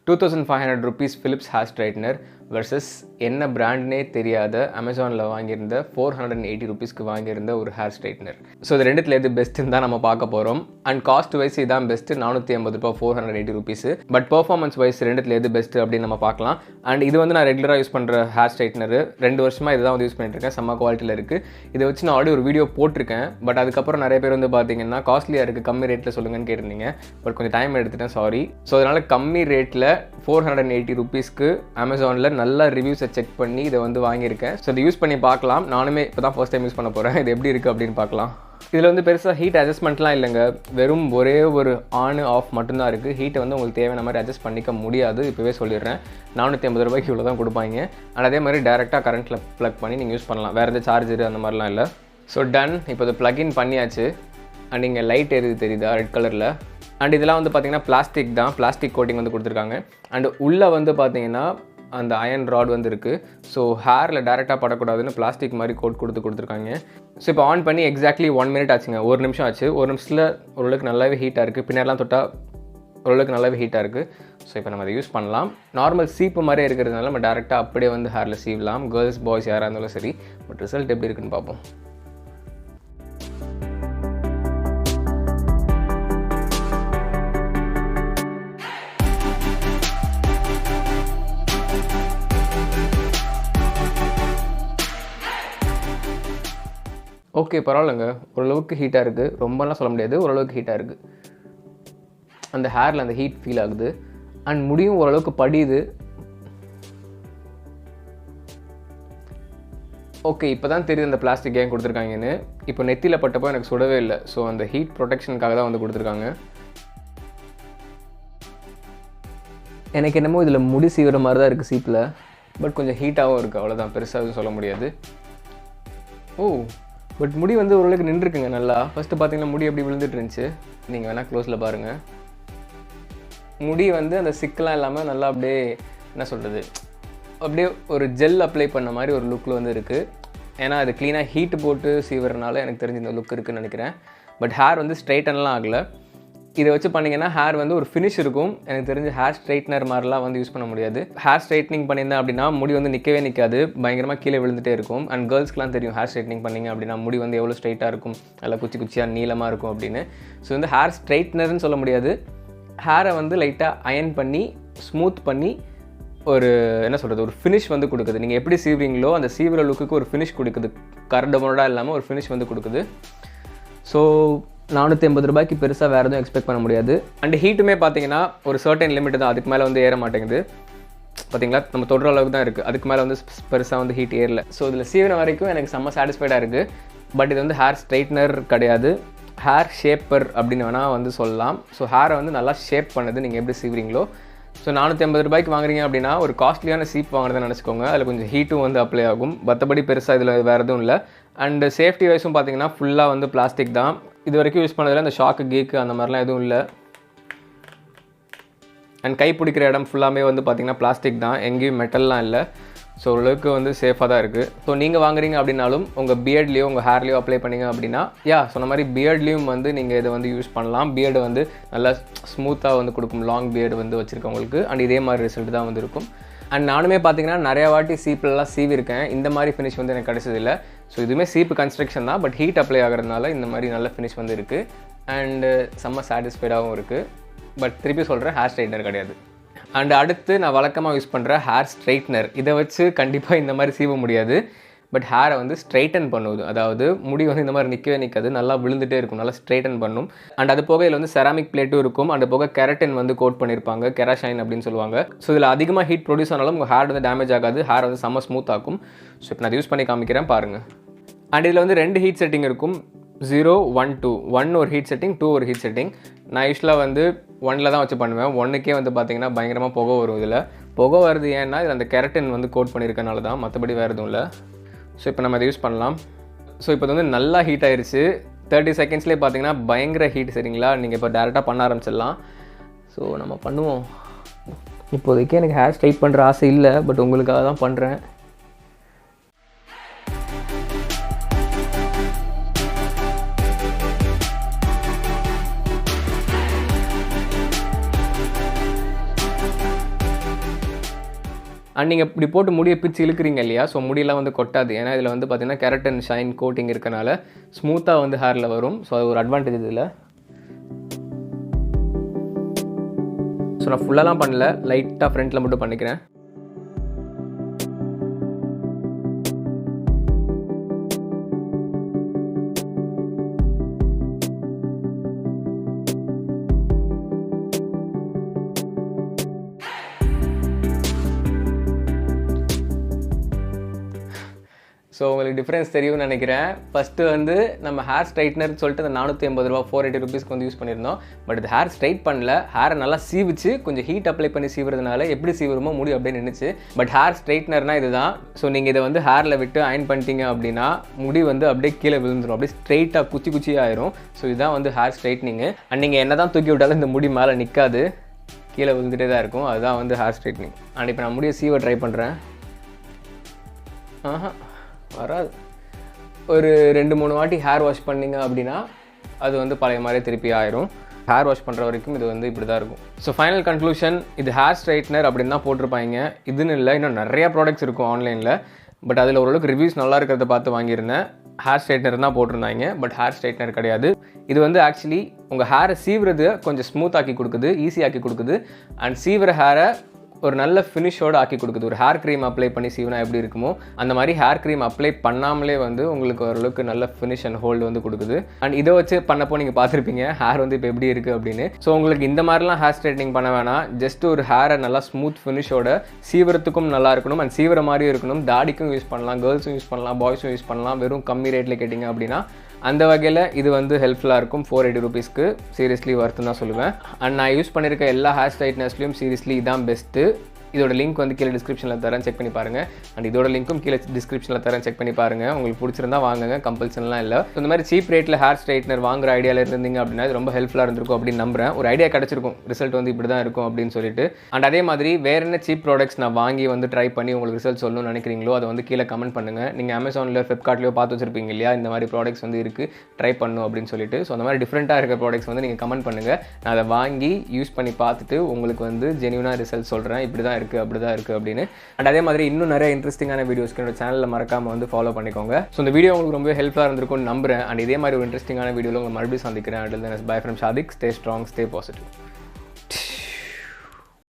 2500 rupees Philips hair straightener versus என்ன பிராண்ட்னே தெரியாத அமேசானில் வாங்கியிருந்த 480 rupeesக்கு வாங்கியிருந்த ஒரு ஹேர் ஸ்ட்ரைட்னர். ஸோ இது ரெண்டுத்தில் எது பெஸ்ட்டுன்னு தான் நம்ம பார்க்க போகிறோம். அண்ட் காஸ்ட் வைஸ் இதான் பெஸ்ட்டு, 450 ரூபா 480 rupees. பட் பர்ஃபார்மன்ஸ் வைஸ் ரெண்டுத்தில் எது பெஸ்ட்டு அப்படின்னு நம்ம பார்க்கலாம். அண்ட் இது வந்து நான் ரெகுலராக யூஸ் பண்ணுற ஹேர் ஸ்ட்ரைட்னர், 2 வருஷமாக இதை தான் வந்து யூஸ் பண்ணிட்டுருக்கேன். செம்ம குவாலிட்டியில் இருக்குது. இதை வச்சு நான் ஆல்ரெடி ஒரு வீடியோ போட்டிருக்கேன். பட் அதுக்கப்புறம் நிறைய பேர் வந்து பார்த்தீங்கன்னா காஸ்ட்லியாக இருக்குது, கம்மி ரேட்டில் சொல்லுங்கன்னு கேட்டிருந்தீங்க. பட் கொஞ்சம் டைம் எடுத்துட்டேன், சாரி. ஸோ அதனால் கம்மி ரேட்டில் 480 rupeesக்கு அமேசானில் நல்ல ரிவ்யூஸை செக் பண்ணி இதை வந்து வாங்கியிருக்கேன். ஸோ இதை யூஸ் பண்ணி பார்க்கலாம். நானுமே இப்போ தான் ஃபர்ஸ்ட் டைம் யூஸ் பண்ண போகிறேன். இது எப்படி இருக்குது அப்படின்னு பார்க்கலாம். இதில் வந்து பெருசாக ஹீட் அட்ஜஸ்ட்மெண்ட்லாம் இல்லைங்க. வெறும் ஒரே ஒரு ஆன் ஆஃப் மட்டும்தான் இருக்குது. ஹீட்டை வந்து உங்களுக்கு தேவையான மாதிரி அட்ஜஸ்ட் பண்ணிக்க முடியாது, இப்போவே சொல்லிடுறேன். 450 ரூபாய்க்கு இவ்வளோ தான் கொடுப்பாங்க. அண்ட் அதே மாதிரி டேரெக்டாக கரண்ட்டில் ப்ளக் பண்ணி நீங்கள் யூஸ் பண்ணலாம். வேறு எந்த சார்ஜரு அந்த மாதிரிலாம் இல்லை. So done. இப்போ இது ப்ளக்இன் பண்ணியாச்சு. அண்ட் இங்கே லைட் எது தெரியுதா ரெட் கலரில். அண்ட் இதெல்லாம் வந்து பார்த்திங்கன்னா பிளாஸ்டிக் தான், பிளாஸ்டிக் கோட்டிங் வந்து கொடுத்துருக்காங்க. அண்டு உள்ளே வந்து பார்த்திங்கன்னா அந்த அயன் ராட் வந்து இருக்குது. ஸோ ஹேரில் டேரெக்டாக படக்கூடாதுன்னு பிளாஸ்டிக் மாதிரி கோட் கொடுத்துருக்காங்க. ஸோ இப்போ ஆன் பண்ணி எக்ஸாக்ட்லி 1 minute ஆச்சுங்க. 1 நிமிஷம் ஆச்சு. 1 நிமிஷத்தில் ஓரளவுக்கு நல்லாவே ஹீட்டாக இருக்குது. பின்னாடிலாம் தொட்டால் ஓரளவுக்கு நல்லாவே ஹீட்டாக இருக்குது. ஸோ இப்போ நம்ம அதை யூஸ் பண்ணலாம். நார்மல் சீப்பு மாதிரியே இருக்கிறதுனால நம்ம டேரெக்டாக அப்படியே வந்து ஹேரில் சீவலாம். கேர்ள்ஸ் பாய்ஸ் யாராக இருந்தாலும் சரி. பட் ரிசல்ட் எப்படி இருக்குன்னு பார்ப்போம். ஓகே, பரவாயில்லைங்க. ஓரளவுக்கு ஹீட்டாக இருக்குது. ரொம்பலாம் சொல்ல முடியாது, ஓரளவுக்கு ஹீட்டாக இருக்குது. அந்த ஹேரில் அந்த ஹீட் ஃபீல் ஆகுது. அண்ட் முடியும் ஓரளவுக்கு படியுது. ஓகே, இப்போ தான் தெரியுது அந்த பிளாஸ்டிக் ஏன் கொடுத்துருக்காங்கன்னு. இப்போ நெத்தியில் பட்டப்போ எனக்கு சுடவே இல்லை. ஸோ அந்த ஹீட் ப்ரொடெக்ஷனுக்காக தான் வந்து கொடுத்துருக்காங்க. எனக்கு என்னமோ இதில் முடி சீவிர மாதிரி தான் இருக்குது சீப்பில். பட் கொஞ்சம் ஹீட்டாகவும் இருக்குது, அவ்வளோதான். பெருசாக சொல்ல முடியாது. ஓ, பட் முடி வந்து ஓரளவுக்கு நின்றுருக்குங்க நல்லா. ஃபஸ்ட்டு பார்த்தீங்கன்னா முடி எப்படி விழுந்துட்டு இருந்துச்சு. நீங்கள் வேணால் க்ளோஸில் பாருங்கள். முடி வந்து அந்த சிக்கெலாம் இல்லாமல் நல்லா அப்படியே என்ன சொல்கிறது, அப்படியே ஒரு ஜெல் அப்ளை பண்ண மாதிரி ஒரு லுக்கில் வந்து இருக்குது. ஏன்னா அது க்ளீனாக ஹீட்டு போட்டு சீவறனால எனக்கு தெரிஞ்சு இந்த லுக் இருக்குதுன்னு நினைக்கிறேன். பட் ஹேர் வந்து ஸ்ட்ரைட்டன்லாம் ஆகலை. இதை வச்சு பண்ணிங்கன்னா ஹேர் வந்து ஒரு ஃபினிஷ் இருக்கும். எனக்கு தெரிஞ்சு ஹேர் ஸ்ட்ரைட்னர் மாதிரிலாம் வந்து யூஸ் பண்ண முடியாது. ஹேர் ஸ்ட்ரைட்னிங் பண்ணியிருந்தேன் அப்படின்னா முடி வந்து நிற்கவே நிற்காது, பயங்கரமாக கீழே விழுந்துகிட்டே இருக்கும். அண்ட் கேர்ள்ஸ்க்குலாம் தெரியும் ஹேர் ஸ்ட்ரைட்னிங் பண்ணிங்க அப்படின்னா முடி வந்து எவ்வளோ ஸ்ட்ரைட்டாக இருக்கும், நல்லா குச்சி குச்சியாக நீளமாக இருக்கும் அப்படின்னு. ஸோ வந்து ஹேர் ஸ்ட்ரைட்னர்னு சொல்ல முடியாது. ஹேரை வந்து லைட்டாக அயன் பண்ணி ஸ்மூத் பண்ணி ஒரு என்ன சொல்கிறது, ஒரு ஃபினிஷ் வந்து கொடுக்குது. நீங்கள் எப்படி சீவுறீங்களோ அந்த சீவுற லுக்குக்கு ஒரு ஃபினிஷ் கொடுக்குது. கரடுமுரடாக இல்லாமல் ஒரு ஃபினிஷ் வந்து கொடுக்குது. ஸோ 450 ரூபாய்க்கு பெருசாக வேறு எதுவும் எக்ஸ்பெக்ட் பண்ண முடியாது. அண்ட் ஹீட்டுமே பார்த்தீங்கன்னா ஒரு சர்டன் லிமிட் தான், அதுக்கு மேலே வந்து ஏற மாட்டேங்குது. பார்த்தீங்களா, நம்ம தொடுற அளவுக்கு தான் இருக்குது. அதுக்கு மேலே வந்து பெருசாக வந்து ஹீட் ஏறல. ஸோ இதில் சீவின வரைக்கும் எனக்கு செம்ம சாட்டிஸ்ஃபைடாக இருக்குது. பட் இது வந்து ஹேர் ஸ்ட்ரைட்னர் கிடையாது, ஹேர் ஷேப்பர் அப்படின்னு வேணால் வந்து சொல்லலாம். ஸோ ஹேரை வந்து நல்லா ஷேப் பண்ணுது நீங்கள் எப்படி சீவுறீங்களோ. ஸோ 450 ரூபாய்க்கு வாங்குறீங்க அப்படின்னா ஒரு காஸ்ட்லியான சீப் வாங்குறதுன்னு நினச்சிக்கோங்க. அதில் கொஞ்சம் ஹீட்டும் வந்து அப்ளை ஆகும். மற்றபடி பெருசாக இதில் வேறு எதுவும் இல்லை. அண்டு சேஃப்டி வைஸும் பார்த்தீங்கன்னா ஃபுல்லாக வந்து பிளாஸ்டிக் தான். இது வரைக்கும் யூஸ் பண்ணதில் அந்த ஷாக்கு கீக்கு அந்த மாதிரிலாம் எதுவும் இல்லை. அண்ட் கை பிடிக்கிற இடம் ஃபுல்லாமே வந்து பார்த்திங்கன்னா பிளாஸ்டிக் தான், எங்கேயும் மெட்டல்லாம் இல்லை. ஸோ ஓரளவுக்கு வந்து சேஃபாக தான் இருக்குது. ஸோ நீங்கள் வாங்குறீங்க அப்படின்னாலும் உங்கள் பியர்ட்லேயோ உங்கள் ஹேர்லேயோ அப்ளை பண்ணிங்க அப்படின்னா சொன்ன மாதிரி பியர்ட்லேயும் வந்து நீங்கள் இதை வந்து யூஸ் பண்ணலாம். பியர்டு வந்து நல்லா ஸ்மூத்தாக வந்து கொடுக்கும், லாங் பியர்டு வந்து வச்சுருக்கவங்களுக்கு. அண்ட் இதே மாதிரி ரிசல்ட் தான் வந்து இருக்கும். அண்ட் நானுமே பார்த்தீங்கன்னா நிறையா வாட்டி சீப்லலாம் சீவிருக்கேன். இந்த மாதிரி ஃபினிஷ் வந்து எனக்கு கிடச்சதில்லை. ஸோ இதுவுமே சீப்பு கன்ஸ்ட்ரக்ஷன் தான், பட் ஹீட் அப்ளை ஆகிறதுனால இந்த மாதிரி நல்ல ஃபினிஷ் வந்து இருக்குது. அண்டு செம்ம சாட்டிஸ்ஃபைடாகவும் இருக்குது. பட் திருப்பி சொல்கிறேன், ஹேர் ஸ்ட்ரைட்னர் கிடையாது. அண்ட் அடுத்து நான் வழக்கமாக யூஸ் பண்ணுற ஹேர் ஸ்ட்ரைட்னர். இதை வச்சு கண்டிப்பாக இந்த மாதிரி சீவ முடியாது. பட் ஹேரை வந்து ஸ்ட்ரைட்டன் பண்ணுவது, அதாவது முடி வந்து இந்த மாதிரி நிற்கவே நிற்காது, நல்லா விழுந்துகிட்டே இருக்கும், நல்லா ஸ்ட்ரைட்டன் பண்ணும். அண்ட் அது போக இதில் வந்து செராமிக் பிளேட்டும் இருக்கும். அது போக கெரட்டின் வந்து கோட் பண்ணியிருப்பாங்க, கெராஷைன் அப்படின்னு சொல்லுவாங்க. ஸோ இதில் அதிகமாக ஹீட் ப்ரொடியூஸ் ஆனாலும் உங்கள் ஹேர் வந்து டேமேஜ் ஆகாது, ஹேர் வந்து செம்ம ஸ்மூத் ஆகும். ஸோ இப்போ நான் யூஸ் பண்ணி காமிக்கிறேன் பாருங்கள். அண்ட் இதில் வந்து 2 ஹீட் செட்டிங் இருக்கும், 0, 1, 2. 1 ஒரு ஹீட் செட்டிங், 2 ஒரு ஹீட் செட்டிங். நான் யூஸ்வலாக வந்து 1ல் தான் வச்சு பண்ணுவேன். 1க்கே வந்து பார்த்திங்கன்னா பயங்கரமாக புகை வரும். இதில் புகை வருது ஏன்னா இதில் அந்த கெரட்டின் வந்து கோட் பண்ணியிருக்கனால தான், மற்றபடி வேறு எதுவும் இல்லை. ஸோ இப்போ நம்ம அதை யூஸ் பண்ணலாம். ஸோ இப்போ வந்து நல்லா ஹீட் ஆயிடுச்சு. 30 செகண்ட்ஸ்லேயே பார்த்தீங்கன்னா பயங்கர ஹீட். சரிங்களா, நீங்கள் இப்போ டேரெக்டாக பண்ண ஆரம்பிச்சிடலாம். ஸோ நம்ம பண்ணுவோம். இப்போதைக்கு எனக்கு ஹேர் ஸ்ட்ரைட் பண்ணுற ஆசை இல்லை, பட் உங்களுக்காக தான் பண்ணுறேன். அண்ட் நீங்கள் இப்படி போட்டு முடியை பிச்சு இழுக்கிறீங்க இல்லையா, ஸோ முடியெல்லாம் வந்து கொட்டாது. ஏன்னா இதில் வந்து பார்த்திங்கன்னா கெரட்டின் ஷைன் கோட்டிங் இருக்கனால ஸ்மூத்தாக வந்து ஹேரில் வரும். ஸோ அது ஒரு அட்வான்டேஜ் இதில். ஸோ நான் ஃபுல்லாலாம் பண்ணல, லைட்டாக ஃப்ரண்ட்டில் மட்டும் பண்ணிக்கிறேன். ஸோ உங்களுக்கு டிஃப்ரென்ஸ் தெரியும்னு நினைக்கிறேன். ஃபஸ்ட்டு வந்து நம்ம ஹேர் ஸ்ட்ரைட்னர் சொல்லிட்டு அந்த 480 ரூபா 480 ருபீஸ்க்கு வந்து யூஸ் பண்ணியிருந்தோம். பட் இது ஹேர் ஸ்ட்ரைட் பண்ணல, ஹேரை நல்லா சீவிச்சு கொஞ்சம் ஹீட் அப்ளை பண்ணி சீவுறதுனால எப்படி சீவுறமோ முடி அப்படியே நின்றுச்சு. பட் ஹேர் ஸ்ட்ரைட்னர்னால் இதுதான். ஸோ நீங்கள் இதை வந்து ஹேரில் விட்டு அயன் பண்ணிட்டீங்க அப்படின்னா முடி வந்து அப்படியே கீழே விழுந்துடும், அப்படியே ஸ்ட்ரைட்டாக குச்சி ஆயிரும். ஸோ இதுதான் வந்து ஹேர் ஸ்ட்ரைட்னிங்கு. அண்ட் நீங்கள் என்ன தான் தூக்கி விட்டாலும் இந்த முடி மேலே நிற்காது, கீழே விழுந்துகிட்டே தான் இருக்கும். அதுதான் வந்து ஹேர் ஸ்ட்ரைட்னிங். அண்ட் இப்போ நான் முடியை சீவ ட்ரை பண்ணுறேன். வராது. ஒரு 2-3 வாட்டி ஹேர் வாஷ் பண்ணிங்க அப்படின்னா அது வந்து பழைய மாதிரி திருப்பி ஆயிரும். ஹேர் வாஷ் பண்ணுற வரைக்கும் இது வந்து இப்படி தான் இருக்கும். ஸோ ஃபைனல் கன்க்ளூஷன், இது ஹேர் ஸ்ட்ரைட்னர் அப்படின்னு தான் போட்டிருப்பாங்க. இதுன்னு இல்லை, இன்னும் நிறையா ப்ராடக்ட்ஸ் இருக்கும் ஆன்லைனில். பட் அதில் ஓரளவுக்கு ரிவ்யூஸ் நல்லா இருக்கிறத பார்த்து வாங்கியிருந்தேன். ஹேர் ஸ்ட்ரைட்னர் தான் போட்டிருந்தாங்க, பட் ஹேர் ஸ்ட்ரைட்னர் கிடையாது. இது வந்து ஆக்சுவலி உங்கள் ஹேரை சீவுறது கொஞ்சம் ஸ்மூத் ஆக்கி கொடுக்குது, ஈஸியாக்கி கொடுக்குது. அண்ட் சீவுற ஹேரை ஒரு நல்ல ஃபினிஷோடு ஆக்கி கொடுக்குது. ஒரு ஹேர் க்ரீம் அப்ளை பண்ணி சீவனா எப்படி இருக்குமோ அந்த மாதிரி ஹேர் க்ரீம் அப்ளை பண்ணாமலே வந்து உங்களுக்கு ஓரளவுக்கு நல்ல ஃபினிஷ் அண்ட் ஹோல்டு வந்து கொடுக்குது. அண்ட் இதை வச்சு பண்ணப்போ நீங்கள் பார்த்துருப்பீங்க ஹேர் வந்து இப்போ எப்படி இருக்குது அப்படின்னு. ஸோ உங்களுக்கு இந்த மாதிரிலாம் ஹேர் ஸ்ட்ரைட்னிங் பண்ண வேணாம். ஜஸ்ட் ஒரு ஹேரை நல்லா ஸ்மூத் ஃபினிஷோட சீவரத்துக்கும் நல்லா இருக்கணும், அண்ட் சீவர மாதிரியும் இருக்கணும். தாடிக்கும் யூஸ் பண்ணலாம், கேர்ள்ஸும் யூஸ் பண்ணலாம், பாய்ஸும் யூஸ் பண்ணலாம். வெறும் கம்மி ரேட்டில் கேட்டிங்க அப்படின்னா அந்த வகையில் இது வந்து ஹெல்ப்ஃபுல்லாக இருக்கும். 480 ருபீஸ்க்கு சீரியஸ்லி ஒர்த்துன்னு தான் சொல்லுவேன். அண்ட் நான் யூஸ் பண்ணியிருக்க எல்லா ஹேர் ஸ்ட்ரைட்னர்ஸ்லையும் சீரியஸ்லி இதான் பெஸ்ட்டு. இதோட லிங்க் வந்து கீழே டிஸ்கிரிப்ஷனில் தரேன், செக் பண்ணி பாருங்கள். அண்ட் இதோட லிங்க்கும் கீழே டிஸ்கிரிப்ஷனில் தரேன், செக் பண்ணி பாருங்கள். உங்களுக்கு பிடிச்சிருந்தா வாங்குங்க, கம்பல்சன்லாம் இல்லை. இந்த மாதிரி சீப் ரேட்டில் ஹேர் ஸ்ட்ரைட்னர் வாங்குற ஐடியாவில் இருந்தீங்க அப்படின்னா இது ரொம்ப ஹெல்ப்ஃபுல்லாக இருந்திருக்கும் அப்படின்னு நம்புறேன். ஒரு ஐடியா கிடச்சிருக்கும், ரிசல்ட் வந்து இப்படி தான் இருக்கும் அப்படின்னு சொல்லிட்டு. அண்ட் அதே மாதிரி வேறு என்ன சீப் ப்ராடக்ட்ஸ் நான் வாங்கி வந்து ட்ரை பண்ணி உங்களுக்கு ரிசல்ட் சொல்லணும்னு நினைக்கிறீங்களோ அதை வந்து கீழே கமெண்ட் பண்ணுங்கள். நீங்கள் அமேசானில் ஃப்ளிப்கார்ட்லையோ பார்த்து வச்சிருப்பீங்க இல்லையா, இந்த மாதிரி ப்ராடக்ட்ஸ் வந்து இருக்குது ட்ரை பண்ணணும் அப்படின்னு சொல்லிட்டு. ஸோ அந்த மாதிரி டிஃப்ரெண்ட்டாக இருக்க ப்ராடக்ட்ஸ் வந்து நீங்கள் கமெண்ட் பண்ணுங்கள். நான் அதை வாங்கி யூஸ் பண்ணி பார்த்துட்டு உங்களுக்கு வந்து ஜென்யூனாக ரிசல்ட் சொல்கிறேன், இப்படி தான் இருக்குது அப்படி தான் இருக்குது அப்படின்னு. அண்ட் அதே மாதிரி இன்னும் நிறைய இன்ட்ரெஸ்டிங்கான வீடியோஸ்க்கு என்னோட சேனலில் மறக்காமல் வந்து ஃபாலோ பண்ணிக்கோங்க. ஸோ இந்த வீடியோ உங்களுக்கு ரொம்ப ஹெல்ப்ஃபுல்லாக இருந்திருக்கும்னு நம்புறேன். அண்ட் இதே மாதிரி ஒரு இன்ட்ரெஸ்டிங்கான வீடியோவில் உங்களை மறுபடியும் சந்திக்கிறேன். Until then, bye from Shadik. Stay strong, stay positive.